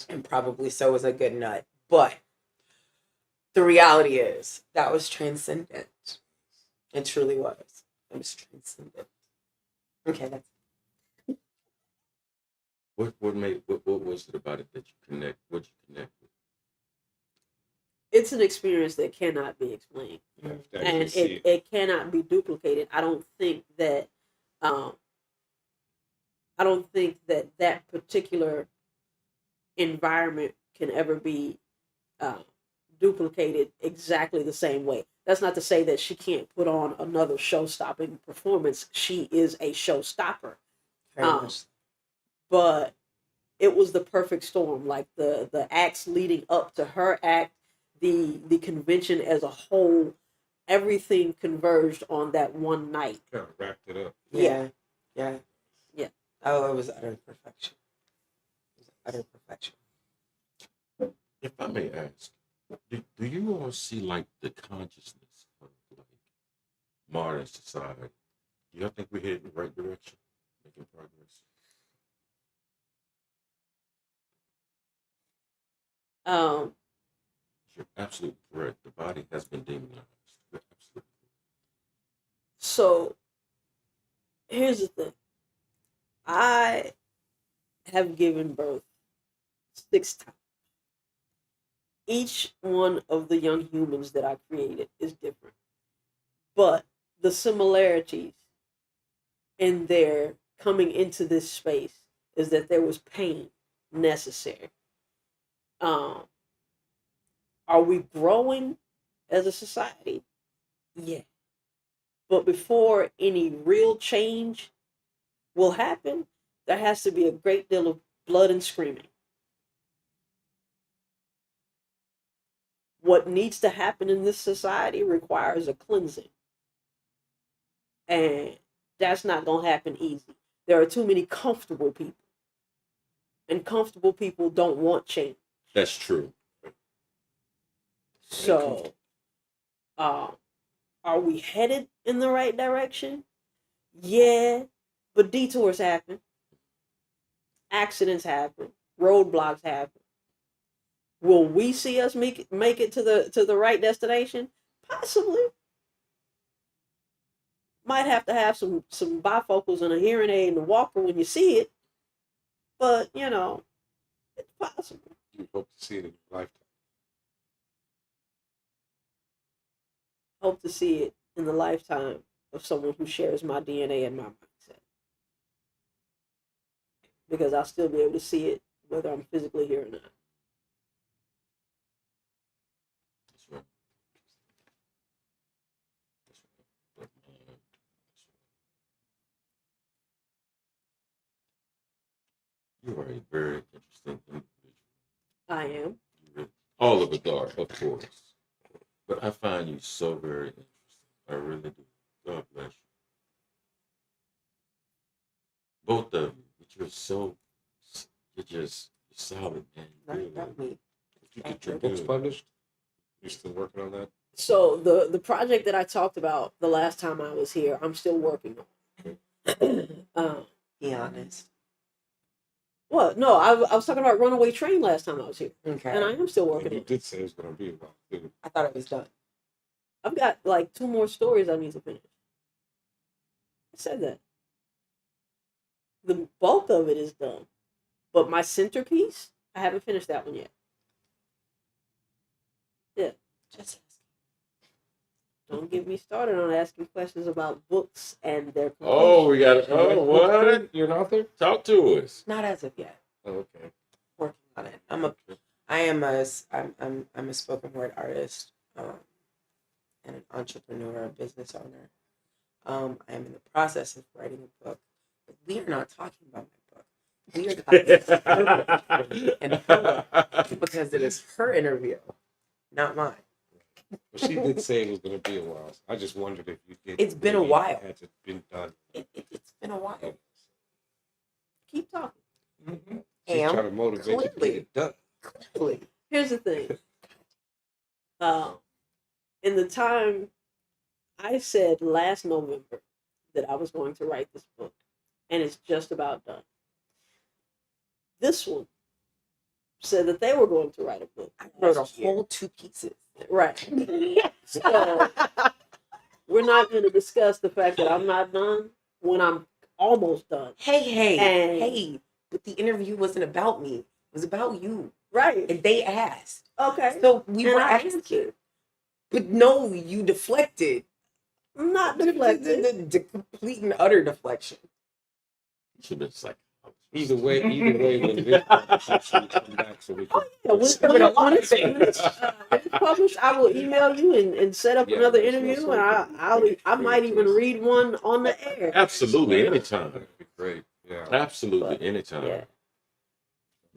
And probably so was a good nut. But the reality is that was transcendent. It truly was. It was transcendent. Okay, that's What was it about it that you connect? What you connect with? It's an experience that cannot be explained. You have to And actually see it cannot be duplicated. I don't think that that particular environment can ever be duplicated exactly the same way. That's not to say that she can't put on another show-stopping performance. She is a showstopper. very much. But it was the perfect storm. Like the acts leading up to her act, the convention as a whole, everything converged on that one night. kind of wrapped it up. Yeah. Yeah. Oh, it was utter perfection. It was utter perfection. If I may ask, do you all see like the consciousness of like modern society? Do y'all think we're heading in the right direction, making progress? Um, You're absolutely correct. The body has been demonized. You're absolutely so here's the thing. I have given birth 6 times. Each one of the young humans that I created is different. But the similarities in their coming into this space is that there was pain necessary. Um, are we growing as a society? Yeah. But before any real change will happen, there has to be a great deal of blood and screaming. What needs to happen in this society requires a cleansing. And that's not going to happen easy. There are too many comfortable people. And comfortable people don't want change. That's true. So, are we headed in the right direction? Yeah, but detours happen. Accidents happen. Roadblocks happen. Will we see us make it to the right destination? Possibly. Might have to have some bifocals and a hearing aid and a walker when you see it, but it's possible. You hope to see it in your lifetime. Hope to see it in the lifetime of someone who shares my DNA and my mindset, because I'll still be able to see it whether I'm physically here or not. That's right. That's right. You are a very interesting individual. I am. All of it are, of course. But I find you so very interesting. I really do. God bless you. Both of you. But you're just solid, man. Not me. You think Your you're book's good. published? You're still working on that? So the project that I talked about the last time I was here, I'm still working on. Be honest. Well, no, I was talking about Runaway Train last time I was here, Okay. and I am still And working you on it. did say it was going to be about food. I thought it was done. I've got like 2 more stories I need to finish. I said that. The bulk of it is done, but my centerpiece, I haven't finished that one yet. Yeah. Just Don't get me started on asking questions about books and their Oh, we got. Oh, what? You're an author? Talk to us. not as of yet. Oh, okay. Working on it. I'm a spoken word artist, and an entrepreneur, a business owner. I am in the process of writing a book. But we are not talking about my book. We are talking about her book and her book, because it is her interview, not mine. Well, she did say it was going to be a while. I just wondered if you did. It's been a maybe while. Had it been done. It's been a while. Keep talking. Mm-hmm. She's trying to motivate you to get it done. Clearly. Here's the thing. In the time I said last November that I was going to write this book, and it's just about done. This one said that they were going to write a book. I wrote a whole 2 pieces. Right. So we're not going to discuss the fact that I'm not done when I'm almost done. Hey. But the interview wasn't about me. It was about you. Right. And they asked. Okay. So we And were I asking. answered. But no, you deflected. I'm not deflected. The complete and utter deflection. Should have been like. Either way, when this conversation come back, so we can. Yeah, when it's published, I will email you and set up another interview, and I might even read one on the air. Absolutely, anytime. That'd be great. Yeah. Absolutely, anytime. Yeah.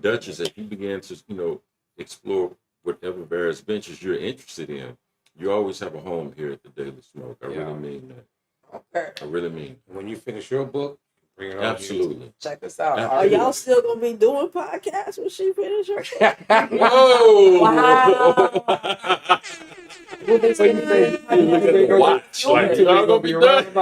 Duchess, if you begin to, explore whatever various ventures you're interested in, you always have a home here at the Daily Smoke. I really mean that. Okay. I really mean. When you finish your book, Bring it on. Absolutely. Check this out. Are y'all still gonna be doing podcasts when she finishes? Whoa! Wow. Will they still be doing podcasts? Watch, like y'all gonna be done.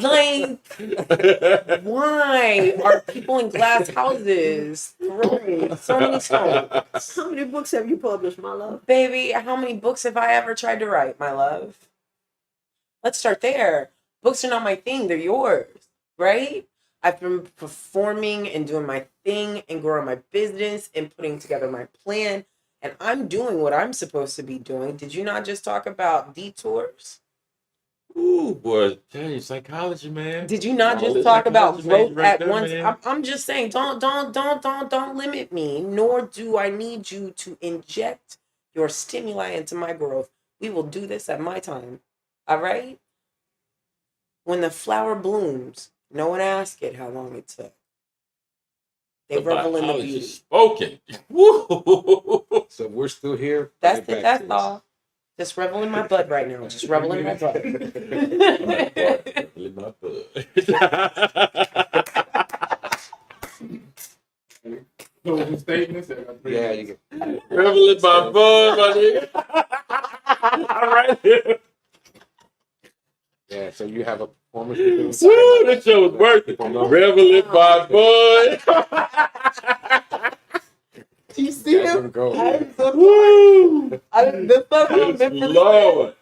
Like, why are people in glass houses throwing so many stones? How many books have you published, my love? Baby, how many books have I ever tried to write, my love? Let's start there. Books are not my thing, they're yours, right? I've been performing and doing my thing and growing my business and putting together my plan. And I'm doing what I'm supposed to be doing. Did you not just talk about detours? Ooh, boy, tell you, psychology, man. Did you not All just this talk about psychology major growth right at there, once? man. I'm just saying, don't limit me. Nor do I need you to inject your stimuli into my growth. We will do this at my time. All right? When the flower blooms, no one asks it how long it took. They The revel in the biologist beauty. spoken. Woo! So we're still here. That's Bring it. it back That's to us. all. Just revel in my blood right now. Just revel in my blood. Really my Closing statements. Yeah, you get. Revel in my bud, my nigga. All right here. Yeah, so you have a performance. to do. Woo, this show was worth it. Revel in my bud. Do you see Let him? him go. Woo! The fuck I'm Yes, Lord.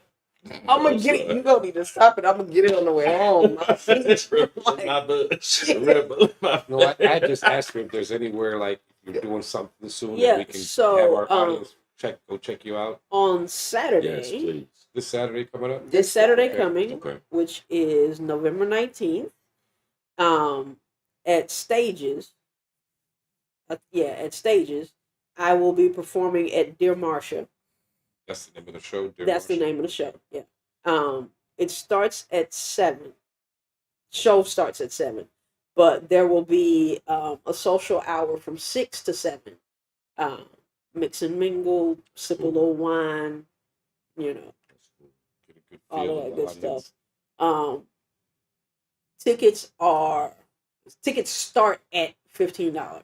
I'm gonna get it. You gonna need to stop it. I'm gonna get it on the way home. Revel in my bud. Revel in my You know what? I just asked you if there's anywhere like if you're doing something soon Yeah, that we can so, have our audience go check you out. On Saturday, Yes, please. This Saturday coming up. this Saturday Okay. coming, Okay. which is November 19th, at Stages. At Stages, I will be performing at Dear Marcia. That's the name of the show. Dear That's the Marcia. name of the show. Yeah. It starts at 7. Show starts at 7, but there will be a social hour from 6 to 7. Mix and mingle, sip a little wine, you know, That's cool. Get a good all feel of that the good audience. stuff. Tickets start at $15.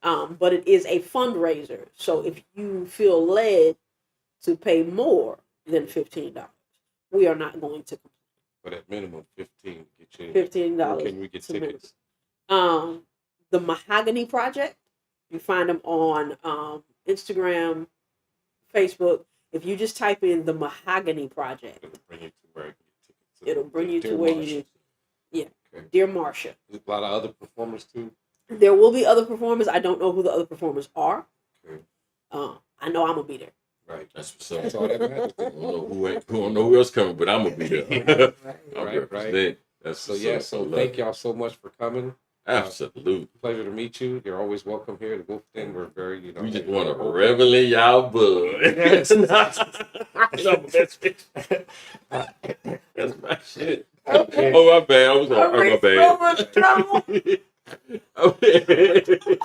But it is a fundraiser. So if you feel led to pay more than $15, we are not going to But at minimum 15 get you. $15. Where can we get to minimum. tickets? The Mahogany Project. You find them on Instagram, Facebook. If you just type in the Mahogany Project, It'll bring you to where I can get tickets. it'll bring you to Dear where you Marcia. need. Yeah, Okay. Dear Marcia. There's a lot of other performers too. There will be other performers. I don't know who the other performers are. Okay. I know I'm gonna be there. Right. That's what's up. That's all that matters. I don't know who else coming, but I'm gonna be there. I'll Right, represent. That's So what's yeah, up. so I love thank it. y'all so much for coming. Absolutely. Pleasure to meet you. You're always welcome here. The Wolf Den, we're very, We just want to revel in y'all bud. Yes. That's my shit. Okay. Oh, my bad. I was my bad.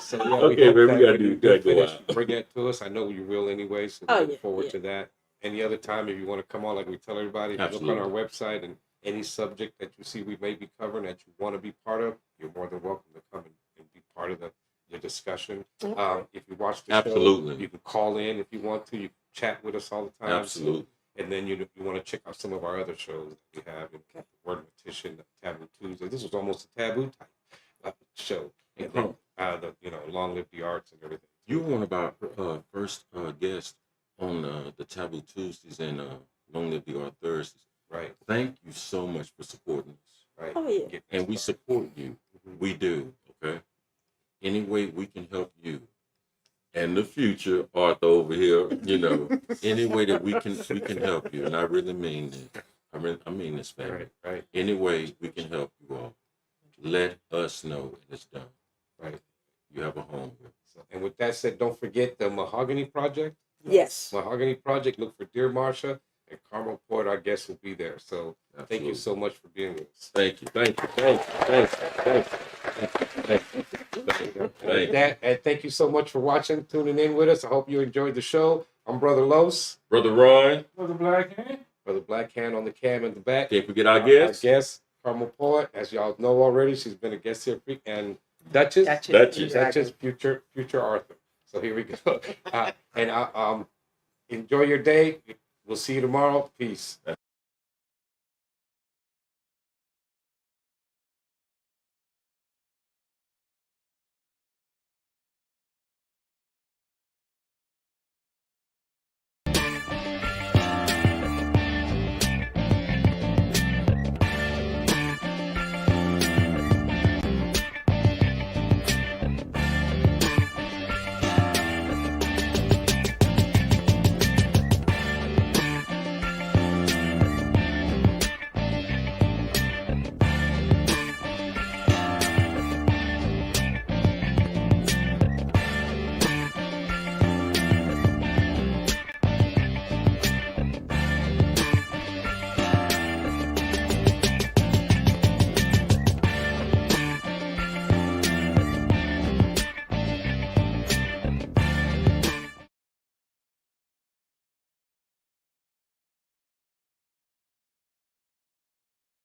So yeah, Okay, hope man, we that gotta when do you gotta go finish, out. you bring that to us. I know you will anyway, so we Oh, look yeah, forward yeah. to that. Any other time, if you want to come on, like we tell everybody, if you look on our website and any subject that you see we may be covering that you want to be part of, you're more than welcome to come and be part of the discussion. If you watch the Absolutely. show, you can call in if you want to. You can chat with us all the time. Absolutely. And then you want to check out some of our other shows that we have. Word Petition, Taboo Tuesday. This was almost a taboo type show. And then Long Live the Arts and everything. You were one of our first guests on the Taboo Tuesdays and Long Live the Art Thursdays. Right. Thank you so much for supporting us. Right. Oh yeah. Get And we started. support you. We do. Okay. Any way we can help you and the future Arthur over here, any way that we can help you. And I really mean this. I mean this, family. Right. Any way we can help you all, let us know it's done. Right. You have a home here. So, and with that said, don't forget the Mahogany Project. Yes. Mahogany Project. Look for Dear Marcia and Karmel Port. Our guest will be there. So thank you Absolutely. so much for being with us. Thank you. And thank you so much for watching, tuning in with us. I hope you enjoyed the show. I'm Brother Los, Brother Ron, For the black hand. Brother Black Hand on the cam in the back. can't forget our guests. Our guest, Karmel Poet, as y'all know already, she's been a guest here, and Duchess, Duchess. Duchess, future Arthur. So here we go. And enjoy your day. We'll see you tomorrow. Peace.